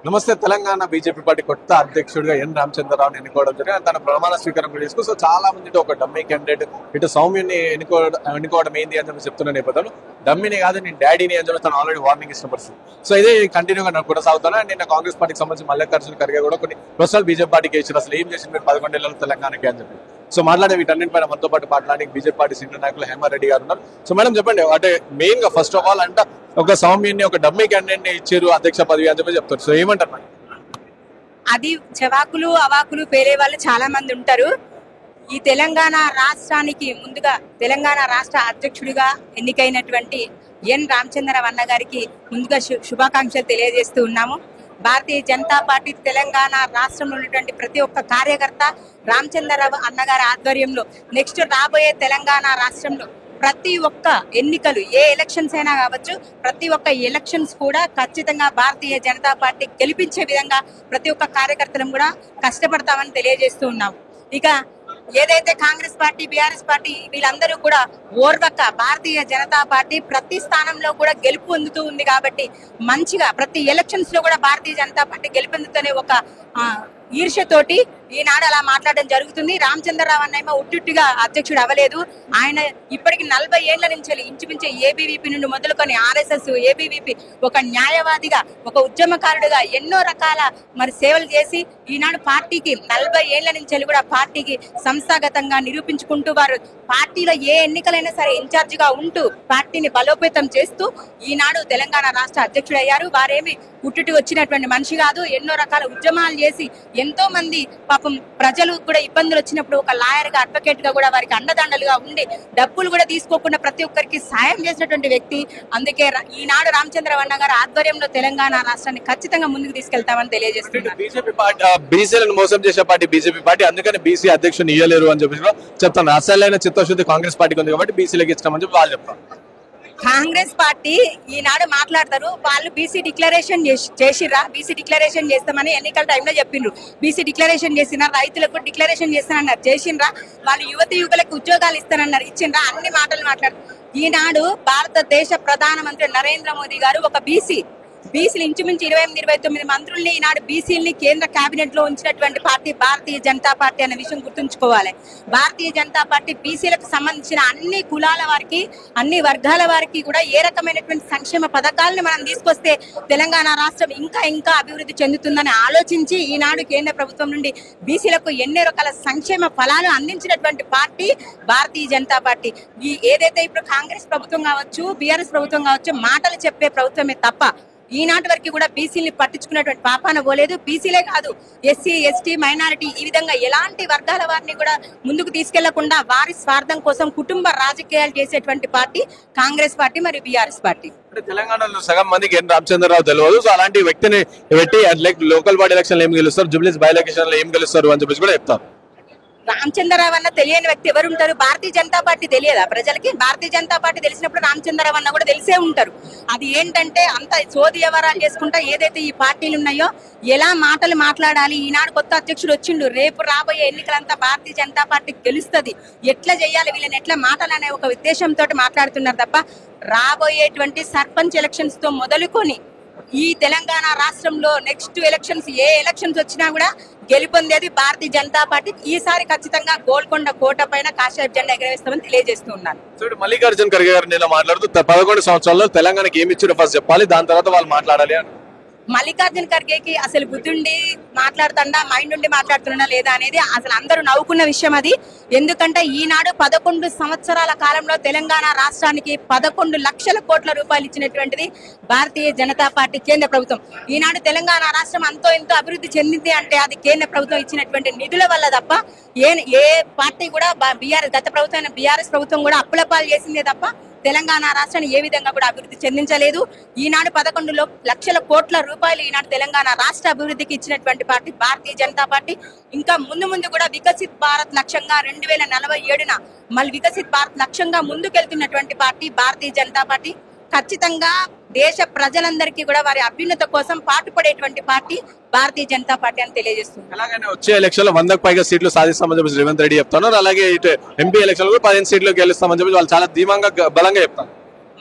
నమస్తే. Telangana BJP party కొత్త అధ్యక్షుడిగా ఎన్ రామచంద్రరావుని ఎన్నుకోవడం జరిగింది. తన ప్రమాణ స్వీకారం కూడా చేసుకుని సో చాలా మంది ఒక డమ్మీ క్యాండిడేట్ ఇటు సౌమ్యుని ఎన్నుకోవడం ఏంది అని చెప్పి చెప్తున్న నేపథ్యంలో డమ్మీని కాదు నేను డాడీని అని చెప్పి తను ఆల్రెడీ వార్నింగ్ ఇచ్చిన పరిస్థితి. సో ఇదే కంటిన్యూగా కొనసాగుతాను. అండ్ నిన్న కాంగ్రెస్ పార్టీకి సంబంధించి మల్లికార్జున ఖర్గే కూడా కొన్ని ప్రశ్నలు బీజేపీ పార్టీకి ఇచ్చారు. అసలు ఏం చేసింది మీరు 11 ఏళ్ళలో తెలంగాణకి అని చెప్పి. సో మాట్లాడే వీటన్నింటిపైన మనతో పాటు మాట్లాడి బీజేపీ పార్టీ సీనియర్ నాయకులు హేమారెడ్డి గారు ఉన్నారు. సో మేడం చెప్పండి, అంటే మెయిన్ గా ఫస్ట్ ఆఫ్ ఆల్ అంటే ఒక సౌమ్యుని ఒక డమ్మీ క్యాండిడేట్ ని ఇచ్చారు అధ్యక్ష పదవి అని చెప్పి చెప్తారు. సో ఏమంటారు మేడం? అది చెవాకులు అవాకులు పేరే వాళ్ళు చాలా మంది ఉంటారు. ఈ తెలంగాణ రాష్ట్రానికి ముందుగా తెలంగాణ రాష్ట్ర అధ్యక్షుడిగా ఎన్నికైనటువంటి ఎన్ రామచంద్రరావు అన్న గారికి ముందుగా శుభాకాంక్షలు తెలియజేస్తూ ఉన్నాము. భారతీయ జనతా పార్టీ తెలంగాణ రాష్ట్రంలో ఉన్నటువంటి ప్రతి ఒక్క కార్యకర్త రామచంద్రరావు అన్నగారి ఆధ్వర్యంలో నెక్స్ట్ రాబోయే తెలంగాణ రాష్ట్రంలో ప్రతి ఒక్క ఎన్నికలు ఏ ఎలక్షన్స్ అయినా కావచ్చు, ప్రతి ఒక్క ఎలక్షన్స్ కూడా ఖచ్చితంగా భారతీయ జనతా పార్టీ గెలిపించే విధంగా ప్రతి ఒక్క కార్యకర్తలను కూడా కష్టపడతామని తెలియజేస్తూ ఉన్నాం. ఇక ఏదైతే కాంగ్రెస్ పార్టీ బీఆర్ఎస్ పార్టీ వీళ్ళందరూ కూడా ఓర్వక భారతీయ జనతా పార్టీ ప్రతి స్థానంలో కూడా గెలుపు పొందుతూ ఉంది కాబట్టి మంచిగా ప్రతి ఎలక్షన్స్ లో కూడా భారతీయ జనతా పార్టీ గెలుపొందుతూనే ఒక ఈర్ష్యతోటి ఈనాడు అలా మాట్లాడడం జరుగుతుంది. రామచంద్రరావు అన్న ఉట్టిగా అధ్యక్షుడు అవ్వలేదు. ఆయన ఇప్పటికి 40 ఏళ్ల నుంచి ఇంచుమించు ఏబీవీపీ నుండి మొదలుకొని ఆర్ఎస్ఎస్ ఏబీవీపీ ఒక న్యాయవాదిగా ఒక ఉద్యమకారుడిగా ఎన్నో రకాల సేవలు చేసి ఈనాడు పార్టీకి 40 ఏళ్ల నుంచి కూడా పార్టీకి సంస్థాగతంగా నిరూపించుకుంటూ వారు పార్టీలో ఏ ఎన్నికలైనా సరే ఇన్ఛార్జ్ గా ఉంటూ పార్టీని బలోపేతం చేస్తూ ఈనాడు తెలంగాణ రాష్ట్ర అధ్యక్షుడు అయ్యారు. వారేమి పుట్టుటి వచ్చినటువంటి మనిషి కాదు. ఎన్నో రకాల ఉద్యమాలు చేసి ఎంతో మంది పాపం ప్రజలు కూడా ఇబ్బందులు వచ్చినప్పుడు ఒక లాయర్ గా అడ్వకేట్ గా కూడా వారికి అండదండలుగా ఉండి డబ్బులు కూడా తీసుకోకుండా ప్రతి ఒక్కరికి సాయం చేసినటువంటి వ్యక్తి. అందుకే ఈనాడు రామచంద్రరావు అన్న గారి ఆధ్వర్యంలో తెలంగాణ రాష్ట్రాన్ని ఖచ్చితంగా ముందుకు తీసుకెళ్తామని తెలియజేస్తున్నారు. బీజేపీ పార్టీ బీసీలను మోసం చేసే పార్టీ బీజేపీ పార్టీ, అందుకని బీసీ అధ్యక్షుని ఇయ్యలేరు అని చెప్పి చెప్తాను. అసలైన చిత్తశుద్ధి కాంగ్రెస్ పార్టీకి ఉంది కాబట్టి బీసీలకు ఇచ్చామని చెప్పి వాళ్ళు చెప్తారు. కాంగ్రెస్ పార్టీ ఈనాడు మాట్లాడతారు, వాళ్ళు బీసీ డిక్లరేషన్ చేసిర్రా, బీసీ డిక్లరేషన్ చేస్తామని ఎన్నికల టైంలో చెప్పిండ్రు. బీసీ డిక్లరేషన్ చేసినా, రైతులకు డిక్లరేషన్ చేస్తానన్నారు, చేసిండ్రా. వాళ్ళు యువతి యువకులకు ఉద్యోగాలు ఇస్తానన్నారు, ఇచ్చిండ్రా. అన్ని మాటలు మాట్లాడుతారు. ఈనాడు భారతదేశ ప్రధానమంత్రి నరేంద్ర మోదీ గారు ఒక బీసీలు ఇంచుమించు 28-29 మంత్రుల్ని ఈనాడు బీసీలని కేంద్ర కేబినెట్ లో ఉంచినటువంటి పార్టీ భారతీయ జనతా పార్టీ అనే విషయం గుర్తుంచుకోవాలి. భారతీయ జనతా పార్టీ బీసీలకు సంబంధించిన అన్ని కులాల వారికి అన్ని వర్గాల వారికి కూడా ఏ రకమైనటువంటి సంక్షేమ పథకాలను మనం తీసుకొస్తే తెలంగాణ రాష్ట్రం ఇంకా అభివృద్ధి చెందుతుందని ఆలోచించి ఈనాడు కేంద్ర ప్రభుత్వం నుండి బీసీలకు ఎన్నో రకాల సంక్షేమ ఫలాలు అందించినటువంటి పార్టీ భారతీయ జనతా పార్టీ. ఏదైతే ఇప్పుడు కాంగ్రెస్ ప్రభుత్వం కావచ్చు, బీఆర్ఎస్ ప్రభుత్వం కావచ్చు, మాటలు చెప్పే ప్రభుత్వమే తప్ప ఈనాటి వరకు కూడా బీసీని పట్టించుకున్నటువంటి పాపాన పోలేదు. బీసీలే కాదు, ఎస్సీ ఎస్టీ మైనారిటీ ఈ విధంగా ఎలాంటి వర్గాల వారిని కూడా ముందుకు తీసుకెళ్లకుండా వారి స్వార్థం కోసం కుటుంబ రాజకీయాలు చేసేటువంటి పార్టీ కాంగ్రెస్ పార్టీ మరియు బీఆర్ఎస్ పార్టీ. తెలంగాణలో సగం మందికి ఎన్ రామచంద్రరావు తెలియదు. సో అలాంటి వ్యక్తిని పెట్టి లోకల్ బాడీ ఎలక్షన్ ఏం గెలుస్తారు, జూబ్లీస్ బై ఎలక్షన్ లో ఏం గెలుస్తారు అని చెప్పేసి కూడా చెప్తారు. రామచంద్రరావు అన్న తెలియని వ్యక్తి ఎవరు ఉంటారు? భారతీయ జనతా పార్టీ తెలియదా ప్రజలకి? భారతీయ జనతా పార్టీ తెలిసినప్పుడు రామచంద్రరావు అన్న కూడా తెలిసే ఉంటారు. అది ఏంటంటే అంత సోది వ్యవహారాలు చేసుకుంటా ఏదైతే ఈ పార్టీలు ఉన్నాయో ఎలా మాటలు మాట్లాడాలి. ఈనాడు కొత్త అధ్యక్షుడు వచ్చిండు, రేపు రాబోయే ఎన్నికలంతా భారతీయ జనతా పార్టీ గెలుస్తుంది, ఎట్లా చేయాలి వీళ్ళని ఎట్లా మాటలు అనే ఒక ఉద్దేశంతో మాట్లాడుతున్నారు తప్ప రాబోయేటువంటి సర్పంచ్ ఎలక్షన్స్ తో మొదలుకొని ఈ తెలంగాణ రాష్ట్రంలో నెక్స్ట్ ఎలక్షన్స్ ఏ ఎలక్షన్స్ వచ్చినా కూడా గెలుపొందేది భారతీయ జనతా పార్టీ. ఈసారి ఖచ్చితంగా గోల్కొండ కోట పైన కాషాయ జెండా ఎగరవేస్తామని తెలియజేస్తున్నారు. మల్లికార్జున ఖర్గే గారు నేను మాట్లాడుతూ 11 సంవత్సరాల్లో తెలంగాణకి ఏమి ఇచ్చారో ఫస్ట్ చెప్పాలి, దాని తర్వాత వాళ్ళు మాట్లాడాలి అని. మల్లికార్జున ఖర్గేకి అసలు బుద్ధుండి మాట్లాడుతుండా, మైండ్ ఉండి మాట్లాడుతున్నా లేదా అనేది అసలు అందరూ నవ్వుకున్న విషయం అది. ఎందుకంటే ఈనాడు 11 సంవత్సరాల కాలంలో తెలంగాణ రాష్ట్రానికి 11 లక్షల కోట్ల రూపాయలు ఇచ్చినటువంటిది భారతీయ జనతా పార్టీ కేంద్ర ప్రభుత్వం. ఈనాడు తెలంగాణ రాష్ట్రం అంతో ఎంతో అభివృద్ధి చెందింది అంటే అది కేంద్ర ప్రభుత్వం ఇచ్చినటువంటి నిధుల వల్ల తప్ప ఏ పార్టీ కూడా గత ప్రభుత్వం బీఆర్ఎస్ ప్రభుత్వం కూడా అప్పుల పాలు చేసిందే తప్ప తెలంగాణ రాష్ట్రాన్ని ఏ విధంగా కూడా అభివృద్ధి చెందించలేదు. ఈనాడు 11 లక్షల కోట్ల రూపాయలు ఈనాడు తెలంగాణ రాష్ట్ర అభివృద్ధికి ఇచ్చినటువంటి పార్టీ భారతీయ జనతా పార్టీ. ఇంకా ముందు కూడా వికసిత్ భారత్ లక్ష్యంగా 2047న మళ్ళీ వికసిత్ భారత్ లక్ష్యంగా ముందుకెళ్తున్నటువంటి పార్టీ భారతీయ జనతా పార్టీ. ఖచ్చితంగా దేశ ప్రజలందరికీ కూడా వారి అభ్యున్నత కోసం పాటుపడేటువంటి పార్టీ భారతీయ జనతా పార్టీ అని తెలియజేస్తుంది. అలాగే వచ్చే ఎలక్షన్ లో 100కు పైగా సీట్లు సాధిస్తామని చెప్పి రేవంత్ రెడ్డి చెప్తున్నారు. అలాగే ఇటు ఎంపీ ఎలక్షన్ లో 15 సీట్లు గెలుస్తామని చెప్పి వాళ్ళు చాలా ధీమంగా బలంగా చెప్తారు.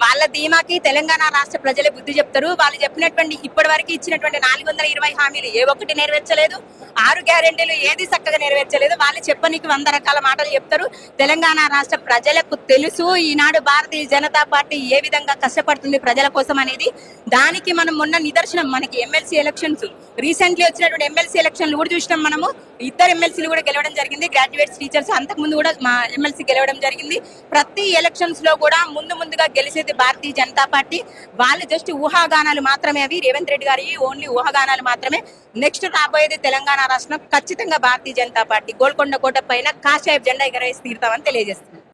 వాళ్ళ ధీమాకి తెలంగాణ రాష్ట్ర ప్రజలే బుద్ధి చెప్తారు. వాళ్ళు చెప్పినటువంటి ఇప్పటి వరకు ఇచ్చినటువంటి 420 హామీలు ఏ ఒక్కటి నెరవేర్చలేదు. 6 గ్యారెంటీలు ఏది చక్కగా నెరవేర్చలేదు. వాళ్ళు చెప్పనీకి 100 రకాల మాటలు చెప్తారు. తెలంగాణ రాష్ట్ర ప్రజలకు తెలుసు ఈనాడు భారతీయ జనతా పార్టీ ఏ విధంగా కష్టపడుతుంది ప్రజల కోసం అనేది. దానికి మనం మొన్న నిదర్శనం మనకి ఎమ్మెల్సీ ఎలక్షన్స్ రీసెంట్లీ వచ్చినటువంటి ఎమ్మెల్సీ ఎలక్షన్లు కూడా చూసినాం. మనము 2 ఎమ్మెల్సీలు కూడా గెలవడం జరిగింది. గ్రాడ్యుయేట్స్ టీచర్స్ అంతకుముందు కూడా మా ఎమ్మెల్సీ గెలవడం జరిగింది. ప్రతి ఎలక్షన్స్ లో కూడా ముందుగా గెలిచేది భారతీయ జనతా పార్టీ. వాళ్ళు జస్ట్ ఊహాగానాలు మాత్రమే. అవి రేవంత్ రెడ్డి గారి ఓన్లీ ఊహాగానాలు మాత్రమే. నెక్స్ట్ రాబోయేది తెలంగాణ రాష్ట్రం ఖచ్చితంగా భారతీయ జనతా పార్టీ గోల్కొండ కోట పైన కాషాయ జెండా ఎగరేసి తీరుతామని తెలియజేస్తుంది.